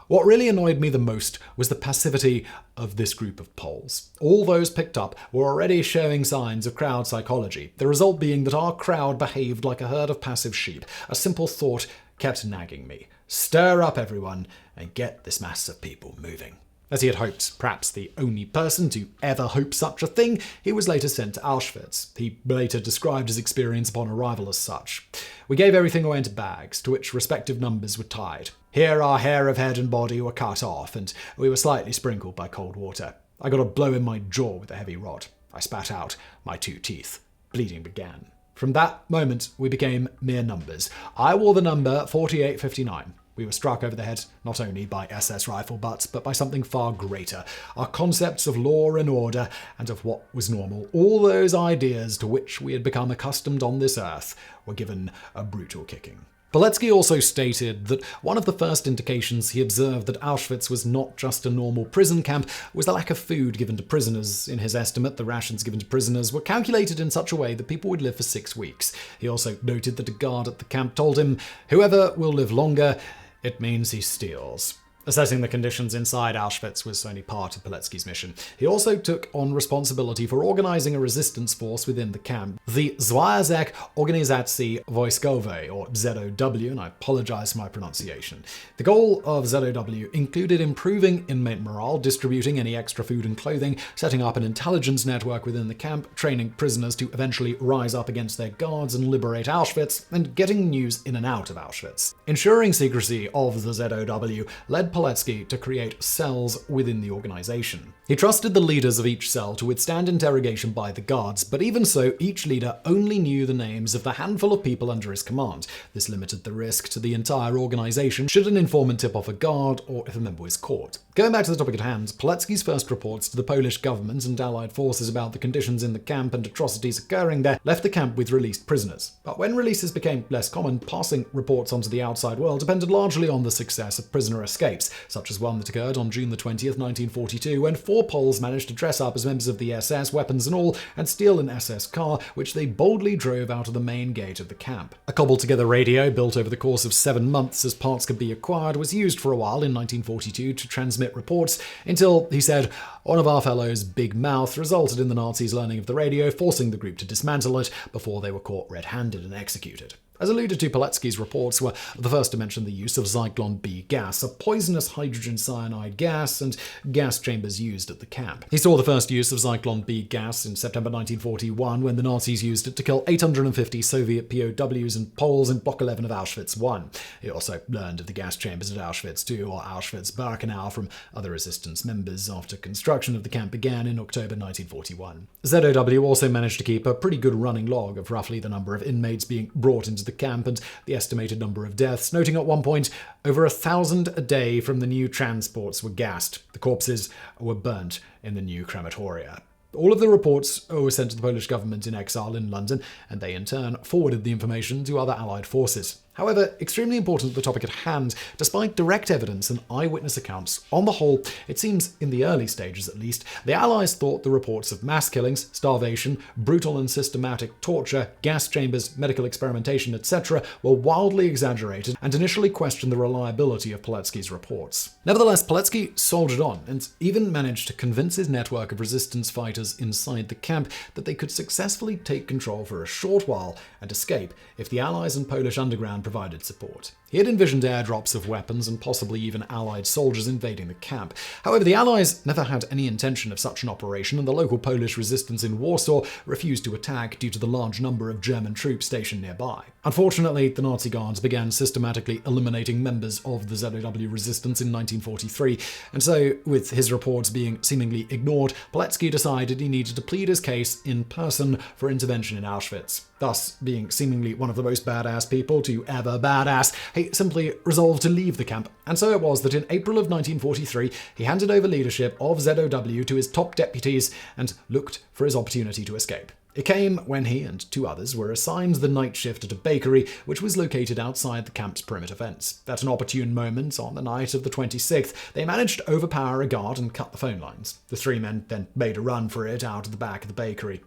"What really annoyed me the most was the passivity of this group of Poles. All those picked up were already showing signs of crowd psychology, the result being that our crowd behaved like a herd of passive sheep. A simple thought kept nagging me. Stir up everyone and get this mass of people moving." As he had hoped, perhaps the only person to ever hope such a thing, he was later sent to Auschwitz. He later described his experience upon arrival as such. "We gave everything away into bags, to which respective numbers were tied. Here our hair of head and body were cut off, and we were slightly sprinkled by cold water. I got a blow in my jaw with a heavy rod. I spat out my 2 teeth. Bleeding began. From that moment, we became mere numbers. I wore the number 4859. We were struck over the head not only by SS rifle butts, but by something far greater. Our concepts of law and order and of what was normal, all those ideas to which we had become accustomed on this earth, were given a brutal kicking." Pilecki also stated that one of the first indications he observed that Auschwitz was not just a normal prison camp was the lack of food given to prisoners. In his estimate, the rations given to prisoners were calculated in such a way that people would live for 6 weeks. He also noted that a guard at the camp told him, "Whoever will live longer, it means he steals." Assessing the conditions inside Auschwitz was only part of Pilecki's mission. He also took on responsibility for organizing a resistance force within the camp, the Związek Organizacji Wojskowej, or ZOW, and I apologize for my pronunciation. The goal of ZOW included improving inmate morale, distributing any extra food and clothing, setting up an intelligence network within the camp, training prisoners to eventually rise up against their guards and liberate Auschwitz, and getting news in and out of Auschwitz. Ensuring secrecy of the ZOW led Pilecki to create cells within the organization. He trusted the leaders of each cell to withstand interrogation by the guards, but even so, each leader only knew the names of the handful of people under his command. This limited the risk to the entire organization should an informant tip off a guard or if a member was caught. Going back to the topic at hand, Pilecki's first reports to the Polish government and Allied forces about the conditions in the camp and atrocities occurring there left the camp with released prisoners. But when releases became less common, passing reports onto the outside world depended largely on the success of prisoner escapes, such as one that occurred on June the 20th, 1942, when 4 Poles managed to dress up as members of the SS, weapons and all, and steal an SS car, which they boldly drove out of the main gate of the camp. A cobbled-together radio, built over the course of 7 months as parts could be acquired, was used for a while in 1942 to transmit reports, until, he said, one of our fellows' big mouth resulted in the Nazis learning of the radio, forcing the group to dismantle it before they were caught red-handed and executed. As alluded to, Pilecki's reports were the first to mention the use of Zyklon B gas, a poisonous hydrogen cyanide gas, and gas chambers used at the camp. He saw the first use of Zyklon B gas in September 1941 when the Nazis used it to kill 850 Soviet POWs and Poles in Block 11 of Auschwitz I. He also learned of the gas chambers at Auschwitz II, or Auschwitz-Birkenau, from other resistance members after construction of the camp began in October 1941. ZOW also managed to keep a pretty good running log of roughly the number of inmates being brought into the camp and the estimated number of deaths, noting at one point over 1,000 a day from the new transports were gassed. The corpses were burnt in the new crematoria. All of the reports were sent to the Polish government in exile in London, and they in turn forwarded the information to other Allied forces. However, extremely important to the topic at hand, despite direct evidence and eyewitness accounts, on the whole, it seems, in the early stages at least, the Allies thought the reports of mass killings, starvation, brutal and systematic torture, gas chambers, medical experimentation, etc. were wildly exaggerated and initially questioned the reliability of Pilecki's reports. Nevertheless, Pilecki soldiered on and even managed to convince his network of resistance fighters inside the camp that they could successfully take control for a short while and escape if the Allies and Polish underground provided support. He had envisioned airdrops of weapons and possibly even Allied soldiers invading the camp. However, the Allies never had any intention of such an operation, and the local Polish resistance in Warsaw refused to attack due to the large number of German troops stationed nearby. Unfortunately, the Nazi guards began systematically eliminating members of the ZOW resistance in 1943, and so, with his reports being seemingly ignored, Pilecki decided he needed to plead his case in person for intervention in Auschwitz. Thus, being seemingly one of the most badass people to ever badass, he simply resolved to leave the camp. And so it was that in April of 1943, he handed over leadership of ZOW to his top deputies and looked for his opportunity to escape. It came when he and 2 others were assigned the night shift at a bakery which was located outside the camp's perimeter fence. At an opportune moment on the night of the 26th, they managed to overpower a guard and cut the phone lines. The 3 men then made a run for it out of the back of the bakery.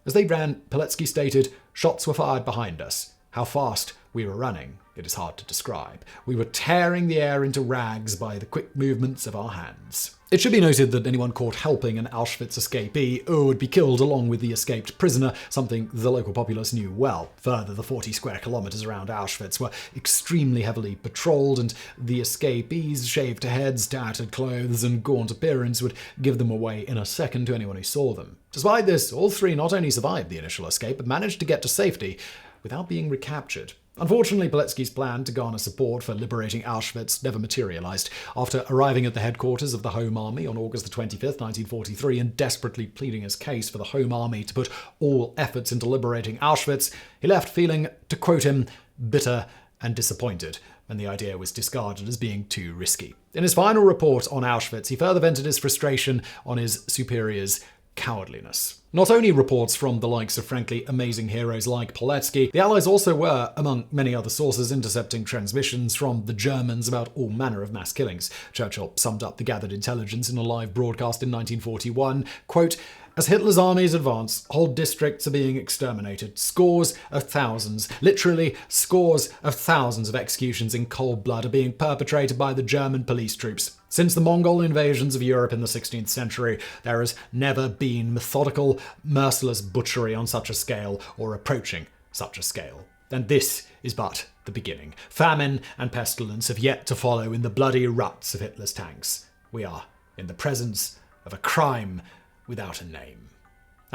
As they ran, Pilecki stated, "Shots were fired behind us. How fast we were running, it is hard to describe. We were tearing the air into rags by the quick movements of our hands." It should be noted that anyone caught helping an Auschwitz escapee would be killed along with the escaped prisoner, something the local populace knew well. Further, the 40 square kilometers around Auschwitz were extremely heavily patrolled, and the escapees' shaved heads, tattered clothes, and gaunt appearance would give them away in a second to anyone who saw them. Despite this, all 3 not only survived the initial escape, but managed to get to safety without being recaptured. Unfortunately, Pilecki's plan to garner support for liberating Auschwitz never materialized. After arriving at the headquarters of the Home Army on August 25, 1943, and desperately pleading his case for the Home Army to put all efforts into liberating Auschwitz, he left feeling, to quote him, bitter and disappointed, and the idea was discarded as being too risky. In his final report on Auschwitz, he further vented his frustration on his superiors' cowardliness. Not only reports from the likes of frankly amazing heroes like Pilecki, the Allies also were, among many other sources, intercepting transmissions from the Germans about all manner of mass killings. Churchill summed up the gathered intelligence in a live broadcast in 1941, quote, "As Hitler's armies advance, whole districts are being exterminated. Scores of thousands, literally scores of thousands of executions in cold blood are being perpetrated by the German police troops. Since the Mongol invasions of Europe in the 16th century, there has never been methodical, merciless butchery on such a scale or approaching such a scale. And this is but the beginning. Famine and pestilence have yet to follow in the bloody ruts of Hitler's tanks. We are in the presence of a crime without a name."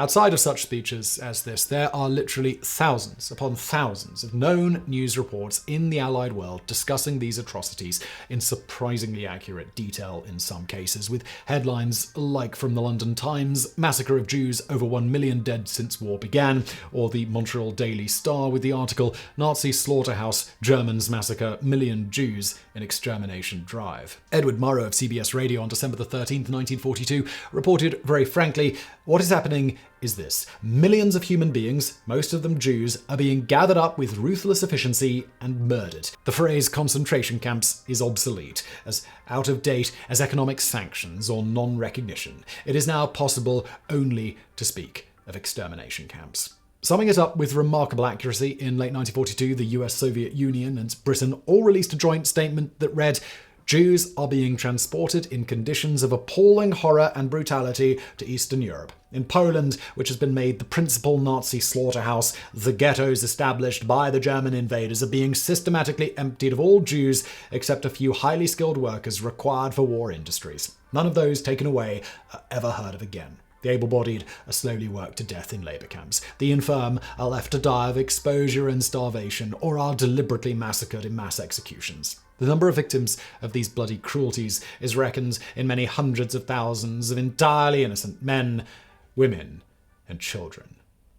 Outside of such speeches as this, there are literally thousands upon thousands of known news reports in the Allied world discussing these atrocities in surprisingly accurate detail in some cases, with headlines like from the London Times, "Massacre of Jews, over 1 million dead since war began," or the Montreal Daily Star with the article, "Nazi Slaughterhouse, Germans Massacre Million Jews in Extermination Drive." Edward Murrow of CBS Radio on December 13th, 1942, reported very frankly, "What is happening is this. Millions of human beings, most of them Jews, are being gathered up with ruthless efficiency and murdered. The phrase concentration camps is obsolete, as out of date as economic sanctions or non-recognition. It is now possible only to speak of extermination camps." Summing it up with remarkable accuracy, in late 1942, the US, Soviet Union, and Britain all released a joint statement that read, "Jews are being transported in conditions of appalling horror and brutality to Eastern Europe. In Poland, which has been made the principal Nazi slaughterhouse, the ghettos established by the German invaders are being systematically emptied of all Jews except a few highly skilled workers required for war industries. None of those taken away are ever heard of again. The able-bodied are slowly worked to death in labor camps. The infirm are left to die of exposure and starvation, or are deliberately massacred in mass executions. The number of victims of these bloody cruelties is reckoned in many hundreds of thousands of entirely innocent men, women, and children."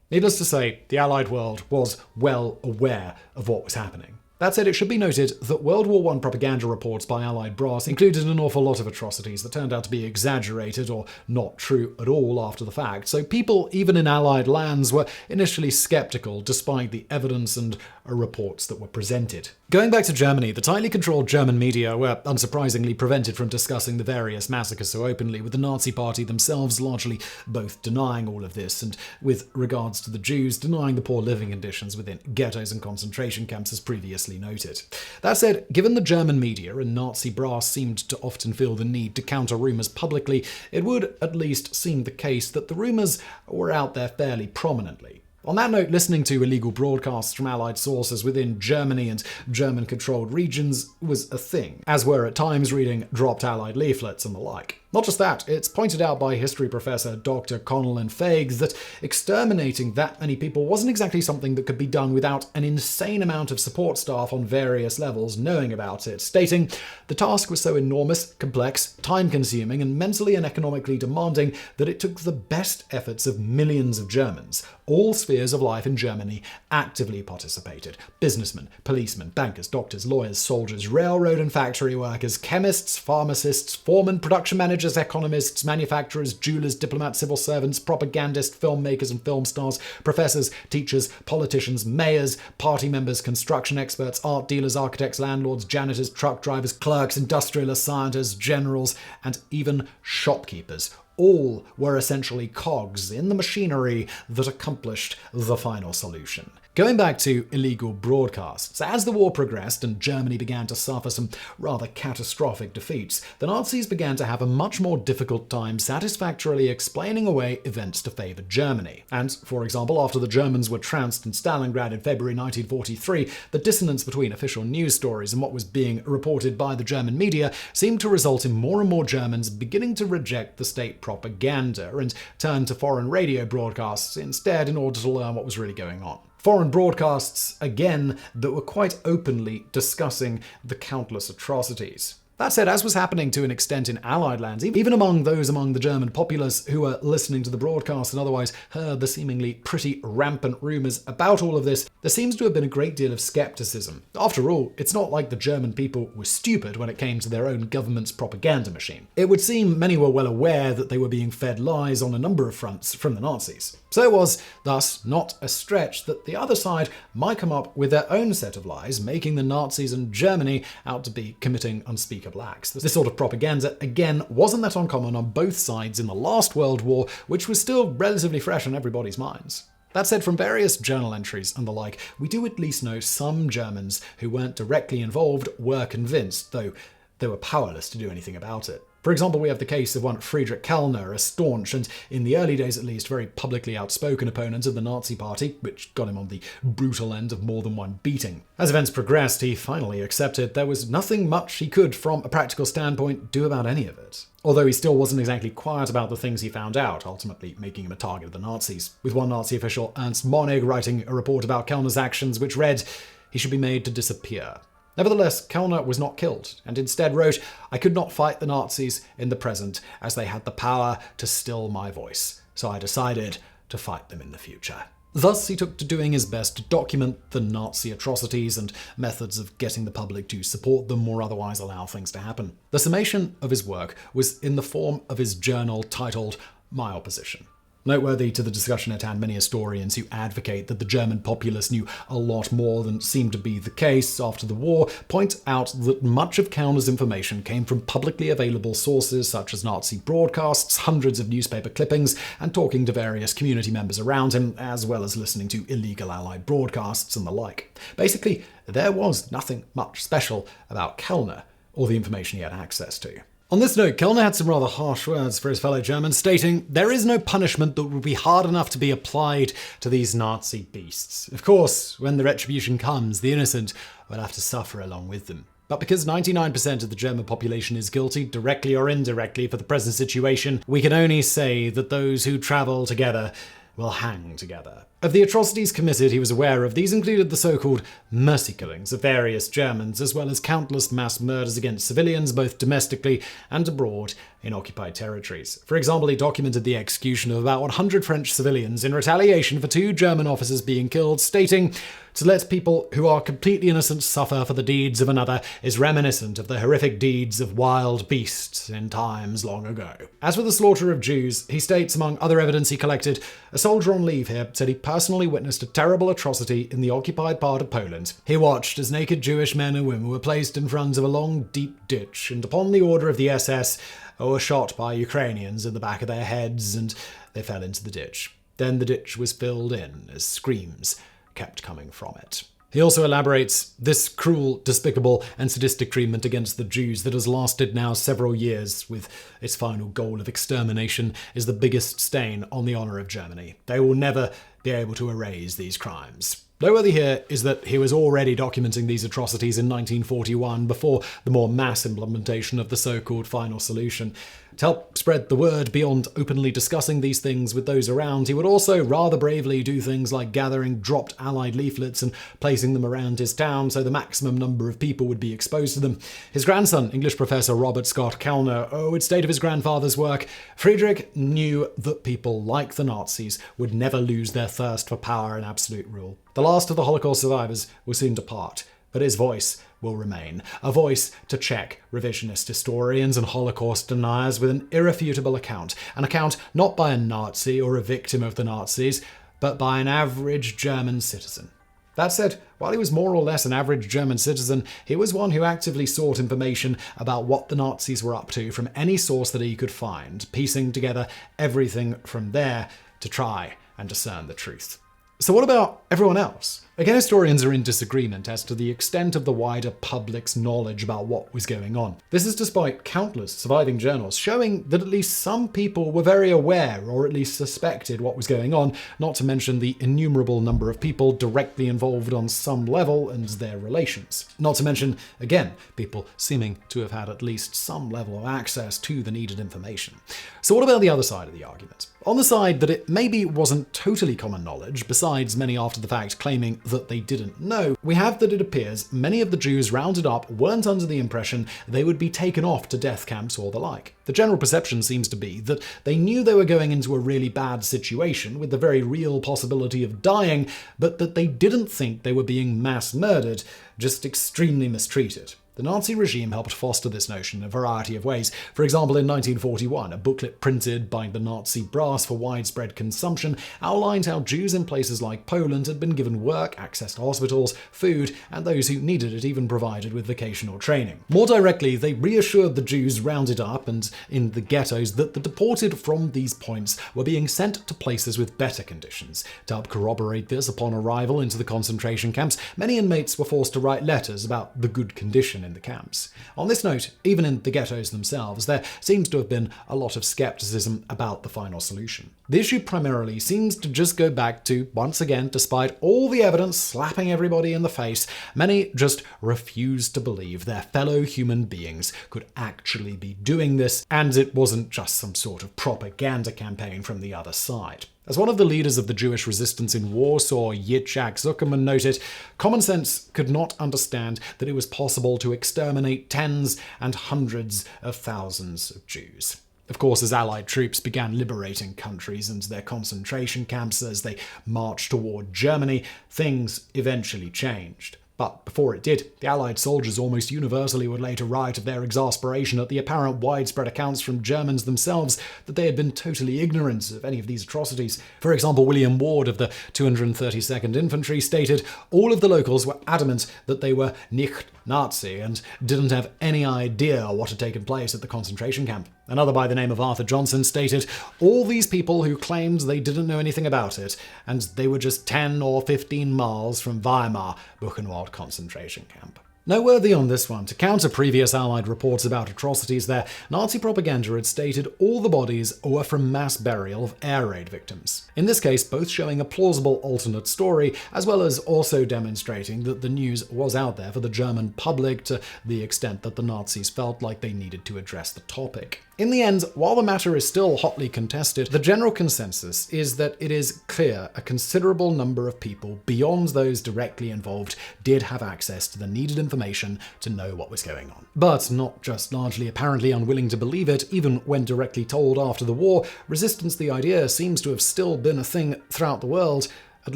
Needless to say, the Allied world was well aware of what was happening. That said, it should be noted that World War I propaganda reports by Allied brass included an awful lot of atrocities that turned out to be exaggerated or not true at all after the fact, so people, even in Allied lands, were initially skeptical despite the evidence and reports that were presented. Going back to Germany, the tightly controlled German media were unsurprisingly prevented from discussing the various massacres so openly, with the Nazi Party themselves largely both denying all of this, and with regards to the Jews, denying the poor living conditions within ghettos and concentration camps as previously noted. That said, given the German media and Nazi brass seemed to often feel the need to counter rumours publicly, it would at least seem the case that the rumours were out there fairly prominently. On that note, listening to illegal broadcasts from Allied sources within Germany and German-controlled regions was a thing, as were at times reading dropped Allied leaflets and the like. Not just that, it's pointed out by history professor Dr. Connell Feigs that exterminating that many people wasn't exactly something that could be done without an insane amount of support staff on various levels knowing about it, stating, "The task was so enormous, complex, time-consuming, and mentally and economically demanding that it took the best efforts of millions of Germans. All spheres of life in Germany actively participated. Businessmen, policemen, bankers, doctors, lawyers, soldiers, railroad and factory workers, chemists, pharmacists, foremen, production managers, economists, manufacturers, jewelers, diplomats, civil servants, propagandists, filmmakers and film stars, professors, teachers, politicians, mayors, party members, construction experts, art dealers, architects, landlords, janitors, truck drivers, clerks, industrialists, scientists, generals, and even shopkeepers. All were essentially cogs in the machinery that accomplished the final solution." Going back to illegal broadcasts, as the war progressed and Germany began to suffer some rather catastrophic defeats, the Nazis began to have a much more difficult time satisfactorily explaining away events to favour Germany. And, for example, after the Germans were trounced in Stalingrad in February 1943, the dissonance between official news stories and what was being reported by the German media seemed to result in more and more Germans beginning to reject the state propaganda and turn to foreign radio broadcasts instead in order to learn what was really going on. Foreign broadcasts, again, that were quite openly discussing the countless atrocities. That said, as was happening to an extent in Allied lands, even among those among the German populace who were listening to the broadcast and otherwise heard the seemingly pretty rampant rumours about all of this, there seems to have been a great deal of skepticism. After all, it's not like the German people were stupid when it came to their own government's propaganda machine. It would seem many were well aware that they were being fed lies on a number of fronts from the Nazis. So it was, thus, not a stretch that the other side might come up with their own set of lies, making the Nazis and Germany out to be committing unspeakable acts. This sort of propaganda, again, wasn't that uncommon on both sides in the last World War, which was still relatively fresh on everybody's minds. That said, from various journal entries and the like, we do at least know some Germans who weren't directly involved were convinced, though they were powerless to do anything about it. For example, we have the case of one Friedrich Kellner, a staunch and, in the early days at least, very publicly outspoken opponent of the Nazi Party, which got him on the brutal end of more than one beating. As events progressed, he finally accepted there was nothing much he could, from a practical standpoint, do about any of it. Although he still wasn't exactly quiet about the things he found out, ultimately making him a target of the Nazis, with one Nazi official, Ernst Monig, writing a report about Kellner's actions which read, "He should be made to disappear." Nevertheless, Kellner was not killed, and instead wrote, "I could not fight the Nazis in the present, as they had the power to still my voice, so I decided to fight them in the future." Thus, he took to doing his best to document the Nazi atrocities and methods of getting the public to support them or otherwise allow things to happen. The summation of his work was in the form of his journal titled My Opposition. Noteworthy to the discussion at hand, many historians who advocate that the German populace knew a lot more than seemed to be the case after the war point out that much of Kellner's information came from publicly available sources such as Nazi broadcasts, hundreds of newspaper clippings, and talking to various community members around him, as well as listening to illegal Allied broadcasts and the like. Basically, there was nothing much special about Kellner or the information he had access to. On this note, Kellner had some rather harsh words for his fellow Germans, stating, "There is no punishment that would be hard enough to be applied to these Nazi beasts. Of course, when the retribution comes, the innocent will have to suffer along with them. But because 99% of the German population is guilty, directly or indirectly, for the present situation, we can only say that those who travel together will hang together." Of the atrocities committed he was aware of, these included the so-called mercy killings of various Germans, as well as countless mass murders against civilians, both domestically and abroad in occupied territories. For example, he documented the execution of about 100 French civilians in retaliation for 2 German officers being killed, stating, "To let people who are completely innocent suffer for the deeds of another is reminiscent of the horrific deeds of wild beasts in times long ago." As for the slaughter of Jews, he states, among other evidence he collected, a soldier on leave here said he personally witnessed a terrible atrocity in the occupied part of Poland. He watched as naked Jewish men and women were placed in front of a long, deep ditch, and upon the order of the SS, were shot by Ukrainians in the back of their heads, and they fell into the ditch. Then the ditch was filled in as screams kept coming from it. He also elaborates, "This cruel, despicable, and sadistic treatment against the Jews that has lasted now several years, with its final goal of extermination, is the biggest stain on the honour of Germany. They will never be able to erase these crimes. Noteworthy here is that he was already documenting these atrocities in 1941 before the more mass implementation of the so-called final solution. To help spread the word beyond openly discussing these things with those around, he would also rather bravely do things like gathering dropped Allied leaflets and placing them around his town so the maximum number of people would be exposed to them. His grandson, English professor Robert Scott Kellner, would state of his grandfather's work, Friedrich knew that people like the Nazis would never lose their thirst for power and absolute rule. The last of the Holocaust survivors will soon depart, but his voice will remain. A voice to check revisionist historians and Holocaust deniers with an irrefutable account. An account not by a Nazi or a victim of the Nazis, but by an average German citizen. That said, while he was more or less an average German citizen, he was one who actively sought information about what the Nazis were up to from any source that he could find, piecing together everything from there to try and discern the truth. So what about everyone else? Again, historians are in disagreement as to the extent of the wider public's knowledge about what was going on. This is despite countless surviving journals showing that at least some people were very aware or at least suspected what was going on, not to mention the innumerable number of people directly involved on some level and their relations. Not to mention, again, people seeming to have had at least some level of access to the needed information. So what about the other side of the argument? On the side that it maybe wasn't totally common knowledge, besides many after the fact claiming that they didn't know, we have that it appears many of the Jews rounded up weren't under the impression they would be taken off to death camps or the like. The general perception seems to be that they knew they were going into a really bad situation with the very real possibility of dying, but that they didn't think they were being mass murdered, just extremely mistreated. The Nazi regime helped foster this notion in a variety of ways. For example, in 1941, a booklet printed by the Nazi brass for widespread consumption outlined how Jews in places like Poland had been given work, access to hospitals, food, and those who needed it even provided with vocational training. More directly, they reassured the Jews rounded up and in the ghettos that the deported from these points were being sent to places with better conditions. To help corroborate this, upon arrival into the concentration camps, many inmates were forced to write letters about the good condition in the camps. On this note, even in the ghettos themselves, there seems to have been a lot of skepticism about the final solution. The issue primarily seems to just go back to, once again, despite all the evidence slapping everybody in the face, many just refused to believe their fellow human beings could actually be doing this, and it wasn't just some sort of propaganda campaign from the other side. As one of the leaders of the Jewish resistance in Warsaw, Yitzhak Zuckerman, noted, common sense could not understand that it was possible to exterminate tens and hundreds of thousands of Jews. Of course, as Allied troops began liberating countries and their concentration camps as they marched toward Germany, things eventually changed. But before it did, the Allied soldiers almost universally would later write of their exasperation at the apparent widespread accounts from Germans themselves that they had been totally ignorant of any of these atrocities. For example, William Ward of the 232nd Infantry stated, all of the locals were adamant that they were nicht Nazi and didn't have any idea what had taken place at the concentration camp. Another by the name of Arthur Johnson stated, all these people who claimed they didn't know anything about it, and they were just 10 or 15 miles from Weimar, Buchenwald concentration camp. Noteworthy on this one, to counter previous Allied reports about atrocities there, Nazi propaganda had stated all the bodies were from mass burial of air raid victims. In this case, both showing a plausible alternate story, as well as also demonstrating that the news was out there for the German public to the extent that the Nazis felt like they needed to address the topic. In the end, while the matter is still hotly contested, the general consensus is that it is clear a considerable number of people beyond those directly involved did have access to the needed information to know what was going on. But not just largely apparently unwilling to believe it, even when directly told after the war, resistance to the idea seems to have still been a thing throughout the world, at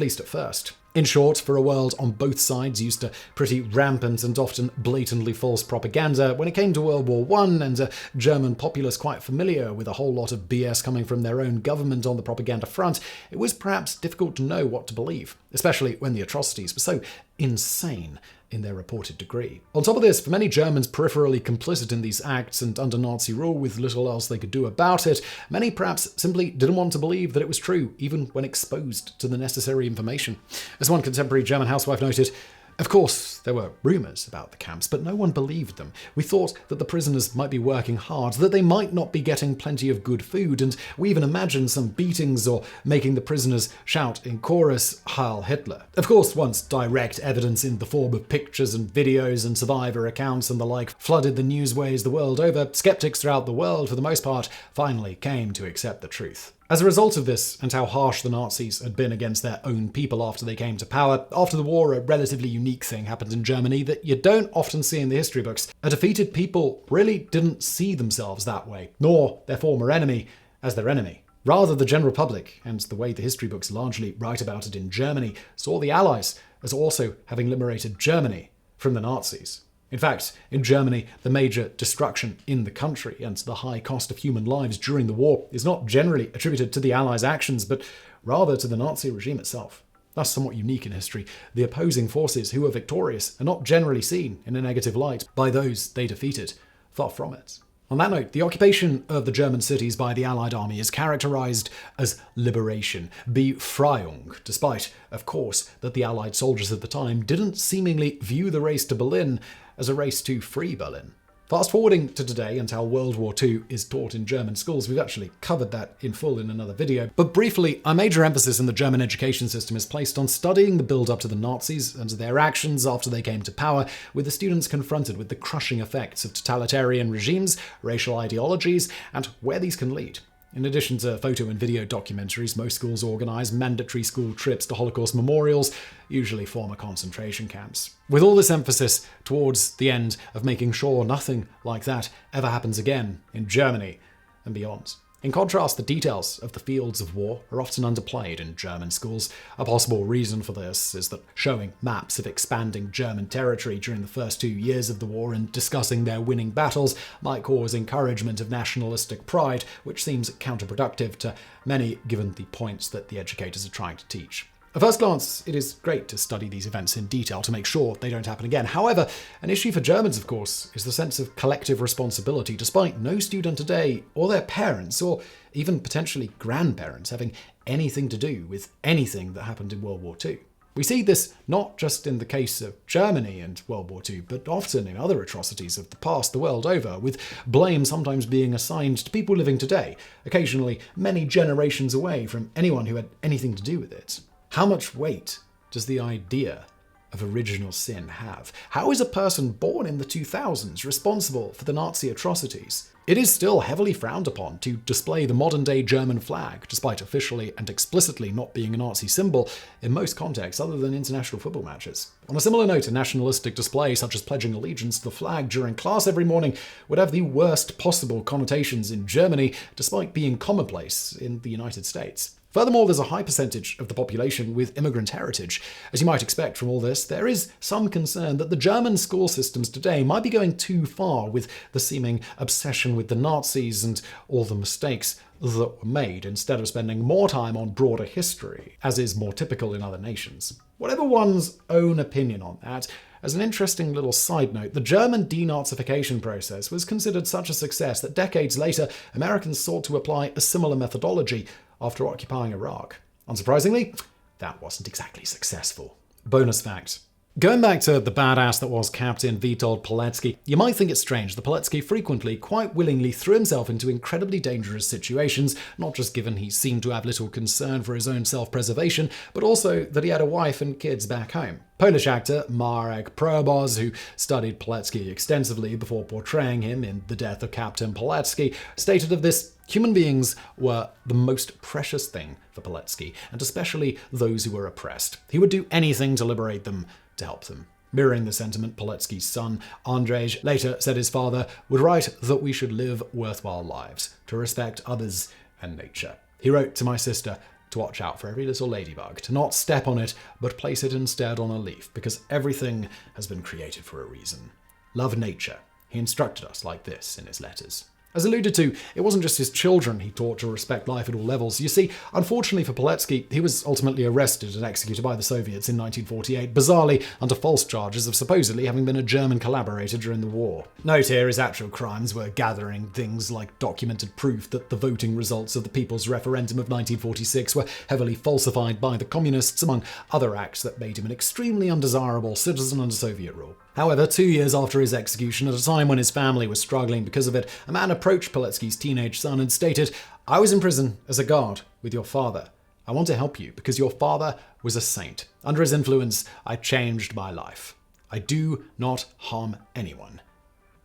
least at first. In short, for a world on both sides used to pretty rampant and often blatantly false propaganda, when it came to World War I and a German populace quite familiar with a whole lot of BS coming from their own government on the propaganda front, it was perhaps difficult to know what to believe, especially when the atrocities were so insane in their reported degree. On top of this, for many Germans peripherally complicit in these acts and under Nazi rule with little else they could do about it, many perhaps simply didn't want to believe that it was true, even when exposed to the necessary information. As one contemporary German housewife noted, Of course, there were rumours about the camps, but no one believed them. We thought that the prisoners might be working hard, that they might not be getting plenty of good food, and we even imagined some beatings or making the prisoners shout in chorus, Heil Hitler. Of course, once direct evidence in the form of pictures and videos and survivor accounts and the like flooded the newsways the world over, skeptics throughout the world, for the most part, finally came to accept the truth. As a result of this, and how harsh the Nazis had been against their own people after they came to power, after the war a relatively unique thing happened in Germany that you don't often see in the history books. A defeated people really didn't see themselves that way, nor their former enemy as their enemy. Rather, the general public, and the way the history books largely write about it in Germany, saw the Allies as also having liberated Germany from the Nazis. In fact, in Germany, the major destruction in the country and the high cost of human lives during the war is not generally attributed to the Allies' actions, but rather to the Nazi regime itself. Thus, somewhat unique in history, the opposing forces who were victorious are not generally seen in a negative light by those they defeated. Far from it. On that note, the occupation of the German cities by the Allied army is characterized as liberation, Befreiung, despite, of course, that the Allied soldiers at the time didn't seemingly view the race to Berlin as a race to free Berlin. Fast forwarding to today and how World War II is taught in German schools, we've actually covered that in full in another video. But briefly, a major emphasis in the German education system is placed on studying the build-up to the Nazis and their actions after they came to power, with the students confronted with the crushing effects of totalitarian regimes, racial ideologies, and where these can lead. In addition to photo and video documentaries, most schools organise mandatory school trips to Holocaust memorials, usually former concentration camps. With all this emphasis towards the end of making sure nothing like that ever happens again in Germany and beyond. In contrast, the details of the fields of war are often underplayed in German schools. A possible reason for this is that showing maps of expanding German territory during the first 2 years of the war and discussing their winning battles might cause encouragement of nationalistic pride, which seems counterproductive to many given the points that the educators are trying to teach. At first glance, it is great to study these events in detail to make sure they don't happen again. However, an issue for Germans, of course, is the sense of collective responsibility, despite no student today, or their parents, or even potentially grandparents, having anything to do with anything that happened in World War II. We see this not just in the case of Germany and World War II, but often in other atrocities of the past the world over, with blame sometimes being assigned to people living today, occasionally many generations away from anyone who had anything to do with it. How much weight does the idea of original sin have? How is a person born in the 2000s responsible for the Nazi atrocities? It is still heavily frowned upon to display the modern-day German flag, despite officially and explicitly not being a Nazi symbol in most contexts other than international football matches. On a similar note, a nationalistic display such as pledging allegiance to the flag during class every morning would have the worst possible connotations in Germany, despite being commonplace in the United States. Furthermore, there's a high percentage of the population with immigrant heritage. As you might expect from all this, there is some concern that the German school systems today might be going too far with the seeming obsession with the Nazis and all the mistakes that were made, instead of spending more time on broader history, as is more typical in other nations. Whatever one's own opinion on that, as an interesting little side note, the German denazification process was considered such a success that decades later, Americans sought to apply a similar methodology after occupying Iraq. Unsurprisingly, that wasn't exactly successful. Bonus fact. Going back to the badass that was Captain Witold Pilecki, you might think it's strange that Pilecki frequently, quite willingly, threw himself into incredibly dangerous situations, not just given he seemed to have little concern for his own self-preservation, but also that he had a wife and kids back home. Polish actor Marek Probos, who studied Pilecki extensively before portraying him in The Death of Captain Pilecki, stated of this, "Human beings were the most precious thing for Pilecki, and especially those who were oppressed. He would do anything to liberate them, to help them." Mirroring the sentiment, Pilecki's son, Andrzej, later said his father would write that we should live worthwhile lives, to respect others and nature. He wrote to my sister to watch out for every little ladybug, to not step on it, but place it instead on a leaf, because everything has been created for a reason. Love nature. He instructed us like this in his letters. As alluded to, it wasn't just his children he taught to respect life at all levels. You see, unfortunately for Pilecki, he was ultimately arrested and executed by the Soviets in 1948, bizarrely under false charges of supposedly having been a German collaborator during the war. Note here, his actual crimes were gathering things like documented proof that the voting results of the People's Referendum of 1946 were heavily falsified by the communists, among other acts that made him an extremely undesirable citizen under Soviet rule. However, 2 years after his execution, at a time when his family was struggling because of it, a man approached Pilecki's teenage son and stated, "I was in prison as a guard with your father. I want to help you because your father was a saint. Under his influence, I changed my life. I do not harm anyone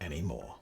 anymore."